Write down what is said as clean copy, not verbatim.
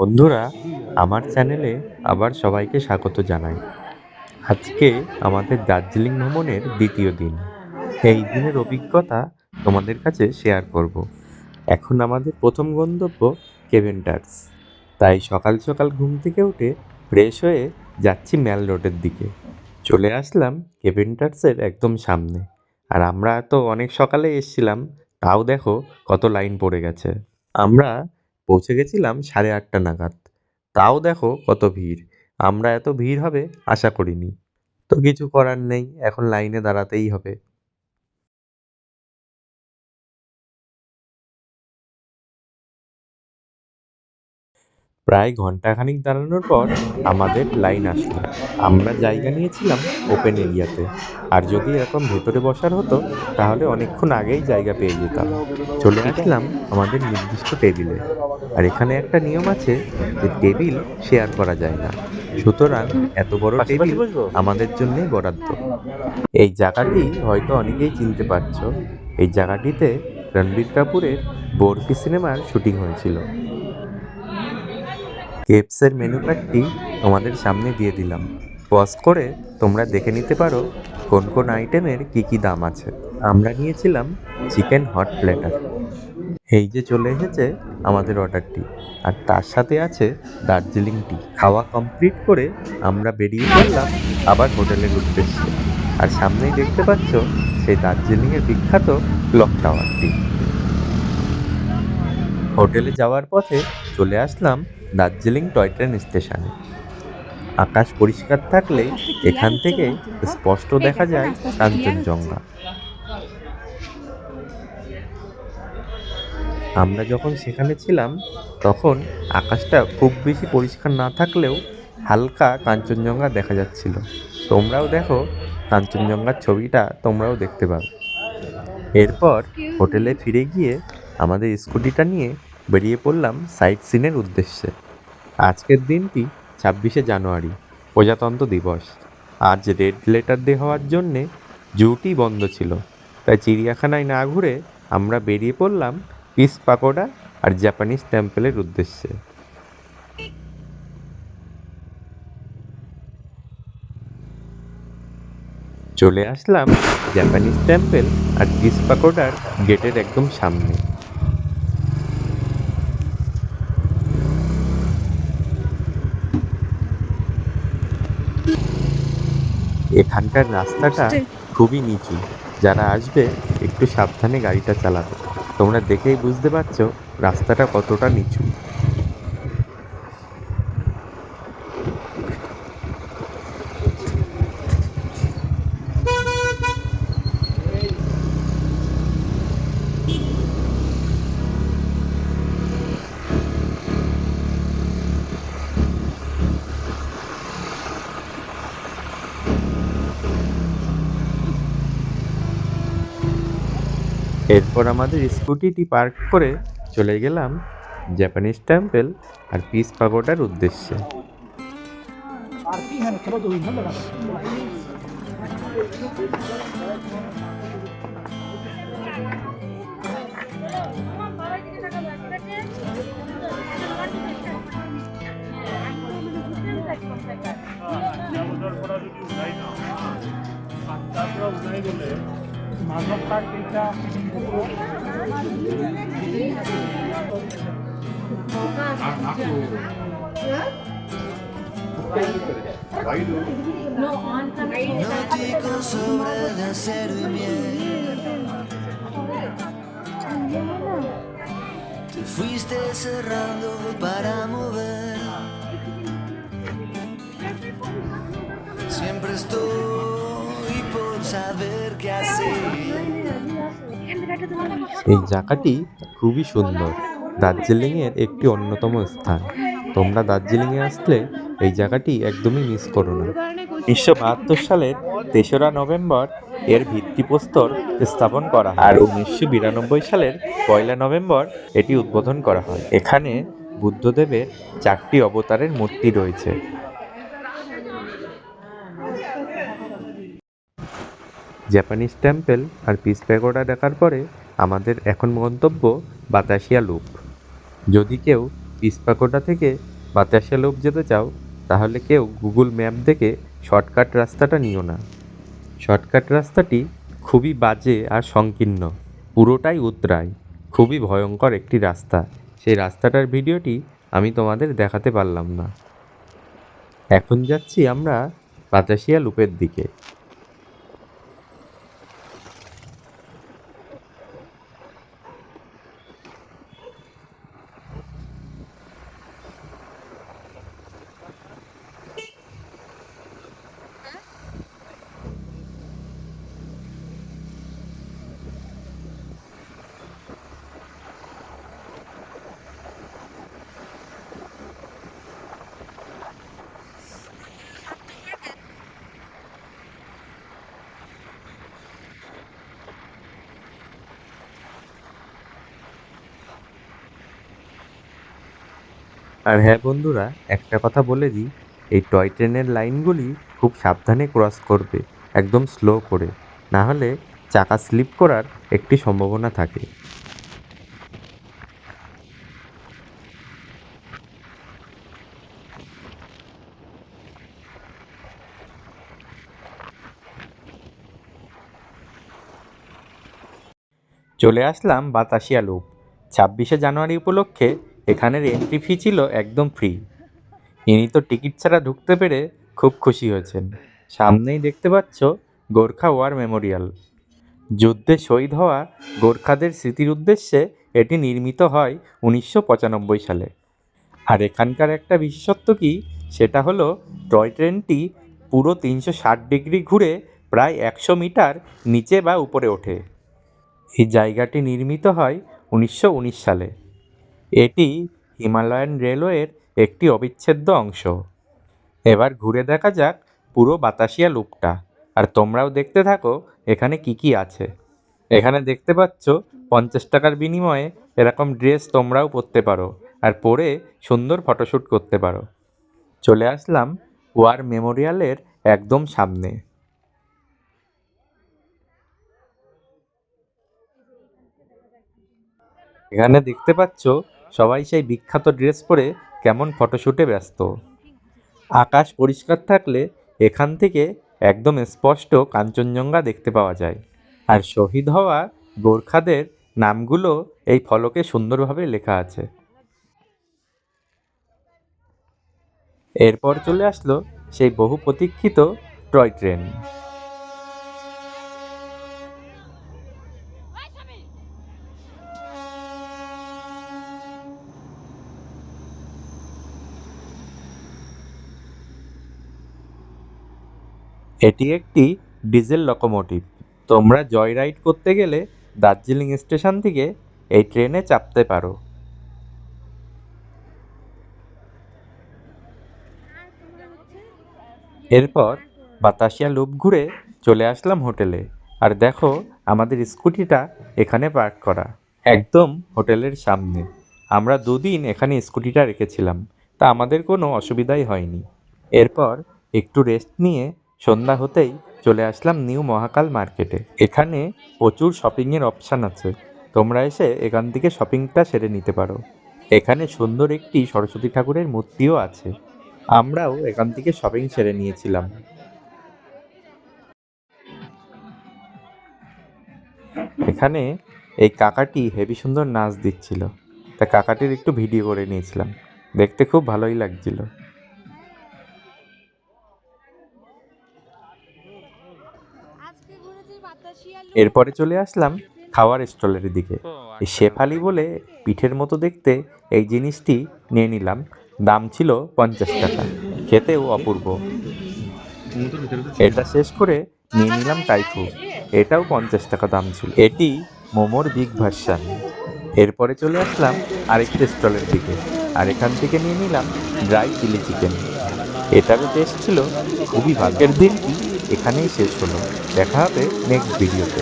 বন্ধুরা, আমার চ্যানেলে আবার সবাইকে স্বাগত জানাই। আজকে আমাদের দার্জিলিং ভ্রমণের দ্বিতীয় দিন। এই দিনের অভিজ্ঞতা তোমাদের কাছে শেয়ার করব। এখন আমাদের প্রথম গন্তব্য কেভেন্টার্স। তাই সকাল সকাল ঘুম থেকে উঠে ফ্রেশ হয়ে যাচ্ছি ম্যাল রোডের দিকে। চলে আসলাম কেভেন্টার্সের একদম সামনে। আর আমরা তো অনেক সকালে এসেছিলাম, তাও দেখো কত লাইন পড়ে গেছে। আমরা পৌঁছে গেছিলাম 8:30 নাগাদ। তাও দেখো কত ভিড়। আমরা এত ভিড় হবে আশা করিনি। তো কিছু করার নেই, এখন লাইনে দাঁড়াতেই হবে। প্রায় ঘন্টাখানিক দাঁড়ানোর পর আমাদের লাইন আসলো। আমরা জায়গা নিয়েছিলাম ওপেন এরিয়াতে। আর যদি এরকম ভেতরে বসার হতো তাহলে অনেকক্ষণ আগেই জায়গা পেয়ে যেতাম। চলে আসলাম আমাদের নির্দিষ্ট টেবিলে। আর এখানে একটা নিয়ম আছে যে টেবিল শেয়ার করা যায় না, সুতরাং এত বড় টেবিল আমাদের জন্যই বরাদ্দ। এই জায়গাটি হয়তো অনেকেই চিনতে পারছো। এই জায়গাটিতে রণবীর কাপুরের বরফি সিনেমার শুটিং হয়েছিল। কেপসের মেনু কার্ডটি তোমাদের সামনে দিয়ে দিলাম। পজ করে তোমরা দেখে নিতে পারো কোন কোন আইটেমের কি কি দাম আছে। আমরা নিয়েছিলাম চিকেন হট প্ল্যাটার। এই যে চলে এসেছে আমাদের অর্ডারটি, আর তার সাথে আছে দার্জিলিং টি। খাওয়া কমপ্লিট করে আমরা বেরিয়ে পড়লাম আবার হোটেলের উদ্দেশ্যে। আর সামনেই দেখতে পাচ্ছ সেই দার্জিলিংয়ের বিখ্যাত ক্লক টাওয়ারটি। হোটেলে যাওয়ার পথে চলে আসলাম দার্জিলিং টয় ট্রেন স্টেশনে। আকাশ পরিষ্কার থাকলেই এখান থেকে স্পষ্ট দেখা যায় কাঞ্চনজঙ্ঘা। আমরা যখন সেখানে ছিলাম তখন আকাশটা খুব বেশি পরিষ্কার না থাকলেও হালকা কাঞ্চনজঙ্ঘা দেখা যাচ্ছিল। তোমরাও দেখো, কাঞ্চনজঙ্ঘার ছবিটা তোমরাও দেখতে পাবে। এরপর হোটেলে ফিরে গিয়ে আমাদের স্কুটিটা নিয়ে বেরিয়ে পড়লাম সাইট সিনের উদ্দেশ্যে। আজকের দিনটি 26শে জানুয়ারি, প্রজাতন্ত্র দিবস। আজ রেড লেটার ডে হওয়ার জন্যে জুটি বন্ধ ছিল, তাই চিড়িয়াখানায় না ঘুরে আমরা বেরিয়ে পড়লাম পিস পাকোড়া আর জাপানিজ টেম্পলের উদ্দেশ্যে। চলে আসলাম জাপানিজ টেম্পল আর পিস পাকোড়ার গেটের একদম সামনে। এখানকার রাস্তাটা খুবই নিচু, যারা আসবে একটু সাবধানে গাড়িটা চালাবে। তোমরা দেখেই বুঝতে পারছো রাস্তাটা কতটা নিচু। এরপর আমাদের স্কুটিটি পার্ক করে চলে গেলাম জাপানিজ টেম্পল আর পিস পাগোডার উদ্দেশ্যে। Náutico sobre el acero y miel. Te fuiste cerrando para mover. Siempre estoy por saber qué hacer. এই জায়গাটি খুবই সুন্দর, দার্জিলিংয়ের একটি অন্যতম স্থান। তোমরা দার্জিলিংয়ে আসলে এই জায়গাটি একদমই মিস করো না। 1972 সালের 3রা নভেম্বর এর ভিত্তিপ্রস্তর স্থাপন করা হয়, আর 1992 সালের 1লা নভেম্বর এটি উদ্বোধন করা হয়। এখানে বুদ্ধদেবের 4টি অবতারের মূর্তি রয়েছে। জাপানিজ টেম্পল আর পিস প্যাগোডা দেখার পরে আমাদের এখন গন্তব্য বাতাসিয়া লুপ। যদি কেউ পিসপাকোটা থেকে বাতাসিয়া লুপ যেতে চাও তাহলে কেউ গুগল ম্যাপ দেখে শর্টকাট রাস্তাটা নিও না। শর্টকাট রাস্তাটি খুবই বাজে আর সংকীর্ণ, পুরোটাই উতরায়, খুবই ভয়ঙ্কর একটি রাস্তা। সেই রাস্তাটার ভিডিওটি আমি তোমাদের দেখাতে পারলাম না। এখন যাচ্ছি আমরা বাতাসিয়া লুপের দিকে। আর হ্যাঁ বন্ধুরা, একটা কথা বলে দিই, এই টয় ট্রেনের লাইনগুলি খুব সাবধানে ক্রস করবে, একদম স্লো করে, না হলে চাকা স্লিপ করার একটি সম্ভাবনা থাকে। চলে আসলাম বাতাসিয়া লুপ। 26শে জানুয়ারি উপলক্ষে এখানের এন্ট্রি ফি ছিল একদম ফ্রি। ইনি তো টিকিট ছাড়া ঢুকতে পেরে খুব খুশি হয়েছেন। সামনেই দেখতে পাচ্ছ গোর্খা ওয়ার মেমোরিয়াল। যুদ্ধে শহীদ হওয়া গোর্খাদের স্মৃতির উদ্দেশ্যে এটি নির্মিত হয় 1995 সালে। আর এখানকার একটা বিশেষত্ব কি, সেটা হলো টয় ট্রেনটি পুরো 360 ডিগ্রি ঘুরে প্রায় 100 মিটার নিচে বা উপরে ওঠে। এই জায়গাটি নির্মিত হয় 1919 সালে। এটি হিমালয়ান রেলওয়ের একটি অবিচ্ছেদ্য অংশ। এবার ঘুরে দেখা যাক পুরো বাতাসিয়া লুপটা, আর তোমরাও দেখতে থাকো এখানে কি কি আছে। এখানে দেখতে পাচ্ছ 50 টাকার বিনিময়ে এরকম ড্রেস তোমরাও পরতে পারো, আর পরে সুন্দর ফটোশ্যুট করতে পারো। চলে আসলাম ওয়ার মেমোরিয়ালের একদম সামনে। এখানে দেখতে পাচ্ছ সবাই সেই বিখ্যাত ড্রেস পরে কেমন ফটোশ্যুটে ব্যস্ত। আকাশ পরিষ্কার থাকলে এখান থেকে একদম স্পষ্ট কাঞ্চনজঙ্ঘা দেখতে পাওয়া যায়। আর শহীদ হওয়া গোর্খাদের নামগুলো এই ফলকে সুন্দরভাবে লেখা আছে। এরপর চলে আসলো সেই বহু প্রতীক্ষিত টয় ট্রেন। এটি একটি ডিজেল লোকোমোটিভ। তোমরা জয় রাইড করতে গেলে দার্জিলিং স্টেশন থেকে এই ট্রেনে চাপতে পারো। এরপর বাতাসিয়া লুপ ঘুরে চলে আসলাম হোটেলে। আর দেখো আমাদের স্কুটিটা এখানে পার্ক করা, একদম হোটেলের সামনে। আমরা 2 দিন এখানে স্কুটিটা রেখেছিলাম, তা আমাদের কোনো অসুবিধাই হয়নি। এরপর একটু রেস্ট নিয়ে সন্ধ্যা হতেই চলে আসলাম নিউ মহাকাল মার্কেটে। এখানে প্রচুর শপিংয়ের অপশান আছে, তোমরা এসে এখান থেকে শপিংটা সেরে নিতে পারো। এখানে সুন্দর একটি সরস্বতী ঠাকুরের মূর্তিও আছে। আমরাও এখান থেকে শপিং সেরে নিয়েছিলাম। এখানে এই কাকাটি হেবি সুন্দর নাচ দিচ্ছিল, তা কাকাটির একটু ভিডিও করে নিয়েছিলাম, দেখতে খুব ভালোই লাগছিল। এরপরে চলে আসলাম খাওয়ার স্টলের দিকে। এই শেফালি বলে পিঠের মতো দেখতে এই জিনিসটি নিয়ে নিলাম। দাম ছিল 50 টাকা, খেতেও অপূর্ব। এটা শেষ করে নিয়ে নিলাম টাইফু, এটাও 50 টাকা দাম ছিল। এটি মোমোর বিগ ভার্সান। এরপরে চলে আসলাম আরেকটা স্টলের দিকে, আর এখান থেকে নিয়ে নিলাম ড্রাই চিলি চিকেন। এটারও টেস্ট ছিল খুবই ভালো। এর দিনটি এখানেই শেষ হলো, দেখা হবে নেক্সট ভিডিওতে।